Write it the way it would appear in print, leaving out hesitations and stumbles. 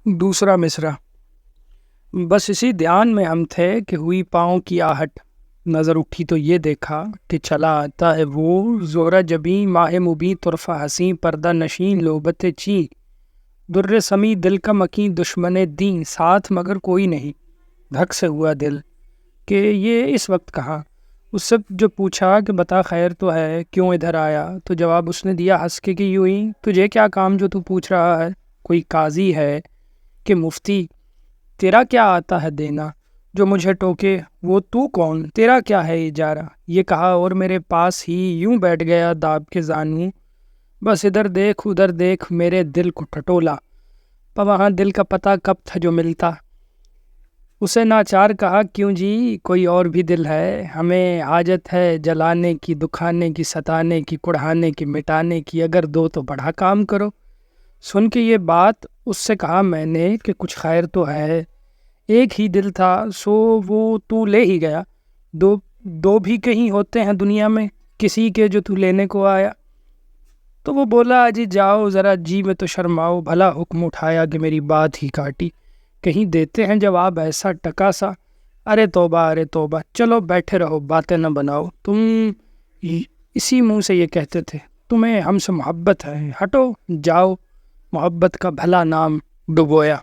دوسرا مصرع۔ بس اسی دھیان میں ہم تھے کہ ہوئی پاؤں کی آہٹ، نظر اٹھی تو یہ دیکھا کہ چلا آتا ہے وہ زورہ جبیں ماہ مبیں طرفہ حسیں پردہ نشیں لعبت چیں، در سمی دل کا مکیں دشمن دین، ساتھ مگر کوئی نہیں، دھک سے ہوا دل کہ یہ اس وقت کہاں۔ اس سے جو پوچھا کہ بتا خیر تو ہے، کیوں ادھر آیا، تو جواب اس نے دیا ہنس کے کہ یوں ہی، تجھے کیا کام جو تو پوچھ رہا ہے، کوئی قاضی ہے کہ مفتی، تیرا کیا آتا ہے دینا، جو مجھے ٹوکے وہ تو کون، تیرا کیا ہے اجارہ، یہ کہا اور میرے پاس ہی یوں بیٹھ گیا داب کے زانوں، بس ادھر دیکھ ادھر دیکھ میرے دل کو ٹٹولا، وہاں دل کا پتہ کب تھا جو ملتا۔ اسے ناچار کہا کیوں جی کوئی اور بھی دل ہے، ہمیں حاجت ہے جلانے کی، دکھانے کی، ستانے کی، کڑھانے کی، مٹانے کی، اگر دو تو بڑا کام کرو۔ سن کے یہ بات اس سے کہا میں نے کہ کچھ خیر تو ہے، ایک ہی دل تھا سو وہ تو لے ہی گیا، دو بھی کہیں ہوتے ہیں دنیا میں، کسی کے جو تو لینے کو آیا۔ تو وہ بولا اجی جاؤ ذرا جی میں تو شرماؤ، بھلا حکم اٹھایا کہ میری بات ہی کاٹی، کہیں دیتے ہیں جواب ایسا ٹکا سا، ارے توبہ چلو بیٹھے رہو باتیں نہ بناؤ، تم اسی منہ سے یہ کہتے تھے تمہیں ہم سے محبت ہے، ہٹو جاؤ، محبت کا بھلا نام ڈبویا۔